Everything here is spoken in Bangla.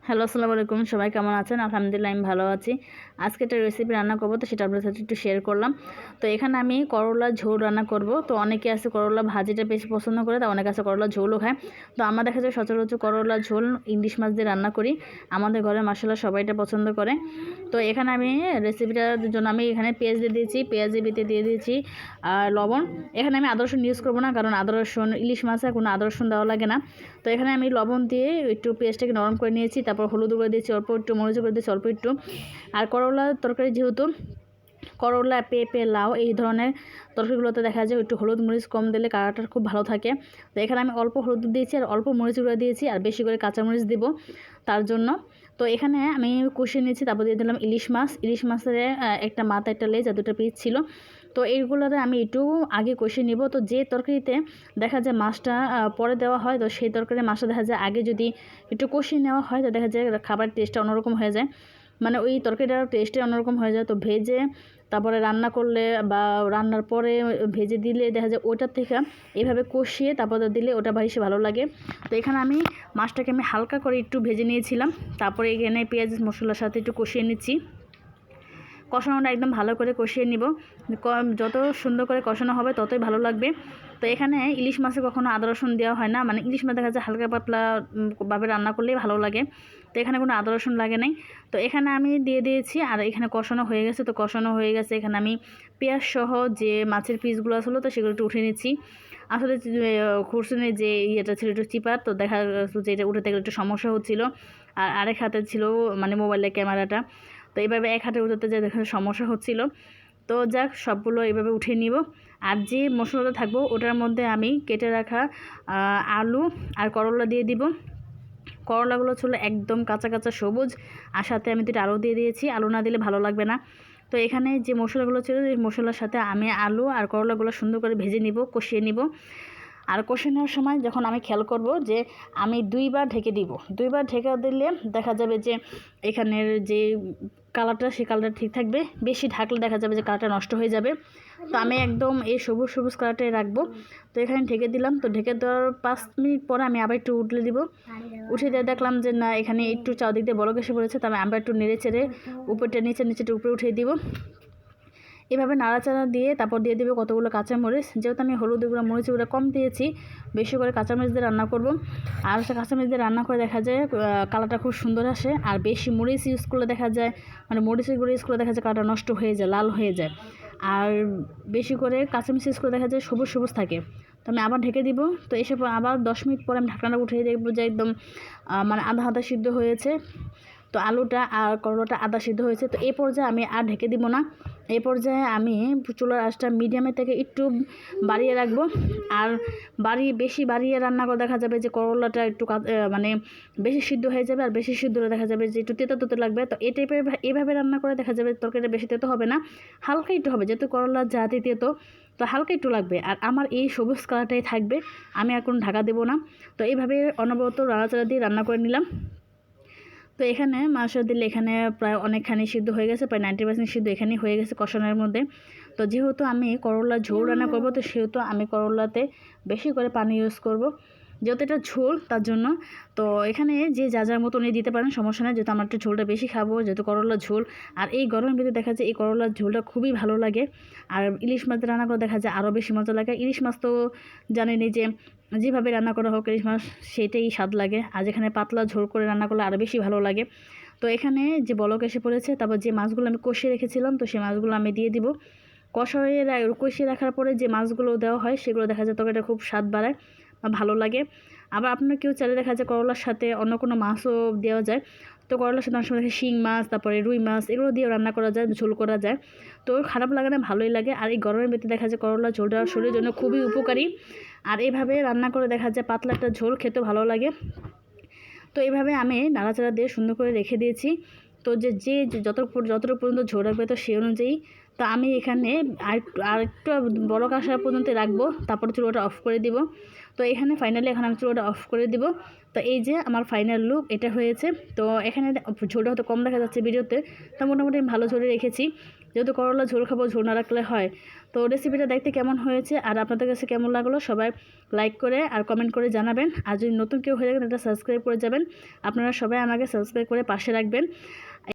হ্যালো, আসসালামু আলাইকুম। সবাই কেমন আছেন? আলহামদুলিল্লাহ আমি ভালো আছি। আজকে একটা রেসিপি রান্না করব, তো সেটা আপনাদের সাথে একটু শেয়ার করলাম। তো এখানে আমি করলার ঝোল রান্না করব। তো অনেকে আছে করলা ভাজিটা বেশি পছন্দ করে, তো অনেকে আছে করলা ঝোলও খায়। তো আমরা দেখা যায় সচরাচর করলা ঝোল ইলিশ মাছ দিয়ে রান্না করি। আমাদের ঘরে মাশাআল্লাহ সবাই এটা পছন্দ করে। তো এখানে আমি রেসিপিটার জন্য আমি এখানে পেঁয়াজ দিয়ে দিয়েছি, পেঁয়াজের ভিতরে দিয়ে দিয়েছি লবণ। এখানে আমি আদা রসুন ইউজ করবো না, কারণ আদা রসুন ইলিশ মাছে কোনো আদা রসুন দেওয়া লাগে না। তো এখানে আমি লবণ দিয়ে একটু পেঁয়াজটাকে নরম করে নিয়েছি, তারপর হলুদ করে দিয়েছি অল্প একটু, মরিচ করে দিয়েছি অল্প একটু। আর করলার তরকারি যেহেতু করলা, পেঁপে, লাউ এই ধরনের তরকারিগুলোতে দেখা যায় একটু হলুদ মরিচ কম দিলে কালারটা খুব ভালো থাকে। তো এখানে আমি অল্প হলুদ দিয়েছি আর অল্প মরিচ গুঁড়ো দিয়েছি, আর বেশি করে কাঁচামরিচ দিব তার জন্য। তো এখানে আমি কষিয়ে নিয়েছি, তারপর দিয়ে দিলাম ইলিশ মাছ। ইলিশ মাছের একটা মাথা, একটা লেজ আর দুটো পিস ছিল। তো এইগুলোতে আমি একটু আগে কষিয়ে নিব। তো যে তরকারিতে দেখা যায় মাছটা পরে দেওয়া হয়, তো সেই তরকারি মাছটা দেখা যায় আগে যদি একটু কষিয়ে নেওয়া হয়, তো দেখা যায় খাবারের টেস্টটা অন্যরকম হয়ে যায়, মানে ওই তরকারিটার টেস্টে অন্যরকম হয়ে যায়। তো ভেজে তারপরে রান্না করলে বা রান্নার পরে ভেজে দিলে দেখা যায় ওটার থেকে এইভাবে কষিয়ে তারপরে দিলে ওটা বেশি ভালো লাগে। তো এখানে আমি মাছটাকে আমি হালকা করে একটু ভেজে নিয়েছিলাম, তারপরে এখানে পেঁয়াজ মশলার সাথে একটু কষিয়ে নিচ্ছি। কষানোটা একদম ভালো করে কষিয়ে নিব, যত সুন্দর করে কষানো হবে ততই ভালো লাগবে। তো এখানে ইলিশ মাছে কখনো আদা রসুন দেওয়া হয় না, মানে ইলিশ মাছ দেখা যায় হালকা পাতলা ভাবে রান্না করলেই ভালো লাগে। তো এখানে কোনো আদা রসুন লাগে নাই। তো এখানে আমি দিয়ে দিয়েছি, আর এখানে কষানো হয়ে গেছে। তো কষানো হয়ে গেছে, এখানে আমি পেঁয়াজ সহ যে মাছের পিসগুলো আসলো তো সেগুলো একটু উঠে নিচ্ছি। আসলে খুরসুনের যে ইয়েটা ছিল একটু চিপার, তো দেখা গেলো যে এটা উঠাতে গেলে একটু সমস্যা হচ্ছিলো। আর আরেক হাতে ছিল মানে মোবাইলের ক্যামেরাটা, তো এইভাবে এক হাতে উঠাতে যে দেখা সমস্যা হচ্ছিল। তো যাক, সবগুলো এইভাবে উঠিয়ে নিব। আর যে মশলাটা থাকবো ওটার মধ্যে আমি কেটে রাখা আলু আর করলা দিয়ে দিব। করলাগুলো ছিল একদম কাঁচা কাঁচা সবুজ, আর সাথে আমি দুটো আলু দিয়ে দিয়েছি, আলু না দিলে ভালো লাগবে না। তো এখানে যে মশলাগুলো ছিল, এই মশলার সাথে আমি আলু আর করলাগুলো সুন্দর করে ভেজে নিব, কষিয়ে নিব। আর কষে নেওয়ার সময় যখন আমি খেয়াল করব যে আমি দুইবার ঢেকে দিব, দুইবার ঢেকে দিলে দেখা যাবে যে এখানের যে কালারটা সেই কালারটা ঠিক থাকবে। বেশি ঢাকলে দেখা যাবে যে কালারটা নষ্ট হয়ে যাবে। তো আমি একদম এই সবুজ সবুজ কালারটাই রাখবো। তো এখানে ঢেকে দিলাম। তো ঢেকে দেওয়ার 5 মিনিট পরে আমি আবার একটু উঠলে দিব। উঠে দিয়ে দেখলাম যে না, এখানে একটু চারদিক দিয়ে বলক এসে পড়েছে। তো আমি আবার একটু নেড়ে চেড়ে উপরটা নিচে, নিচেটা উপরে উঠিয়ে দিব। এভাবে নাড়াচাড়া দিয়ে তারপর দিয়ে দেবো কতগুলো কাঁচামরিচ। যেহেতু আমি হলুদ গুঁড়ো, মরিচ গুঁড়ো কম দিয়েছি, বেশি করে কাঁচামরিচ দিয়ে রান্না করব। আর সে কাঁচামরিচ দিয়ে রান্না করে দেখা যায় কালারটা খুব সুন্দর আসে। আর বেশি মরিচ ইউজ করলে দেখা যায়, মানে মরিচের গুঁড়ো ইউজ করলে দেখা যায় কালারটা নষ্ট হয়ে যায়, লাল হয়ে যায়। আর বেশি করে কাঁচামরিচ ইউজ করে দেখা যায় সবুজ সবুজ থাকে। তো আমি আবার ঢেকে দিব। তো এসে আবার 10 মিনিট পরে আমি ঢাকনাটা উঠিয়ে দেখবো যে একদম মানে আধা আধা সিদ্ধ হয়েছে। তো আলুটা আর করলাটা আধা সিদ্ধ হয়েছে। তো এই পর্যায়ে আমি আর ঢেকে দিব না। এই পর্যায়ে আমি চুলার আঁচটা মিডিয়ামের থেকে একটু বাড়িয়ে রাখবো। আর বেশি বাড়িয়ে রান্না করে দেখা যাবে যে করলাটা একটু মানে বেশি সিদ্ধ হয়ে যাবে, আর বেশি সিদ্ধ হলে দেখা যাবে যে একটু তেতো তেতো লাগবে। তো এই টাইপের এইভাবে রান্না করে দেখা যাবে তরকারিটা বেশি তেতো হবে না, হালকা একটু হবে, যেহেতু করলা জাতি তেতো, তো হালকা একটু লাগবে। আর আমার এই সবুজ কালারটাই থাকবে, আমি আর কোনো ঢাকা দেবো না। তো এইভাবে অনবরত নাড়াচাড়া দিয়ে রান্না করে নিলাম। তো এখানে মাংস দিলে এখানে প্রায় অনেকখানি সিদ্ধ হয়ে গেছে, প্রায় 90% সিদ্ধ এখানেই হয়ে গেছে কষানোর মধ্যে। তো যেহেতু আমি করলার ঝোল রান্না করব, তো সেহেতু আমি করলাতে বেশি করে পানি ইউজ করব, যেহেতু এটা ঝোল তার জন্য। তো এখানে যে যা যার মতো নিয়ে দিতে পারেন, সমস্যা নেই, যেহেতু আমার একটু ঝোলটা বেশি খাবো, যেহেতু করলার ঝোল। আর এই গরমের ভিতরে দেখা যায় এই করলার ঝোলটা খুবই ভালো লাগে। আর ইলিশ মাছ রান্না করে দেখা যায় আরও বেশি মজা লাগে। ইলিশ মাছ তো জানেনই যে যেভাবে রান্না করা হোক ইলিশ মাছ সেটাই স্বাদ লাগে, আর যেখানে পাতলা ঝোল করে রান্না করলে আরও বেশি ভালো লাগে। তো এখানে যে বলক এসে পড়েছে, তারপর যে মাছগুলো আমি কষিয়ে রেখেছিলাম, তো সেই মাছগুলো আমি দিয়ে দিব। কষিয়ে রাখার পরে যে মাছগুলো দেওয়া হয় সেগুলো দেখা যায় তরকারিটা খুব স্বাদ বাড়ায় বা ভালো লাগে। আবার আপনার কেউ চাইলে দেখা যায় করলার সাথে অন্য কোনো মাছও দেওয়া যায়। তো করলার সাথে অনেক সময় দেখে শিং মাছ, তারপরে রুই মাছ, এগুলো দিয়েও রান্না করা যায়, ঝোল করা যায়। তো খারাপ লাগে না, ভালোই লাগে। আর এই গরমের ভিতরে দেখা যায় করলা ঝোলটা শরীরের জন্য খুবই উপকারী। আর এইভাবে রান্না করে দেখা যায় পাতলা একটা ঝোল খেতে ভালো লাগে। তো এইভাবে আমি নাড়াচাড়া দিয়ে সুন্দর করে রেখে দিয়েছি। তো যতটুকু পর্যন্ত ঝোল রাখবে, তো সেই অনুযায়ী তো আমি এখানে আরেকটু বড় আসা পর্যন্ত রাখবো, তারপর চুলোটা অফ করে দিব। তো এখানে ফাইনালি এখন আমি চুলোটা অফ করে দিব। তো এই যে আমার ফাইনাল লুক এটা হয়েছে। তো এখানে ঝোলটা হয়তো কম দেখা যাচ্ছে ভিডিওতে, তো মোটামুটি আমি ভালো ঝোলে রেখেছি, যেহেতু করলা ঝোল খাবো, ঝোল না রাখলে হয়। তো রেসিপিটা দেখতে কেমন হয়েছে আর আপনাদের কাছে কেমন লাগলো সবাই লাইক করে আর কমেন্ট করে জানাবেন। আর যদি নতুন কেউ হয়ে থাকেন এটা সাবস্ক্রাইব করে যাবেন। আপনারা সবাই আমাকে সাবস্ক্রাইব করে পাশে রাখবেন।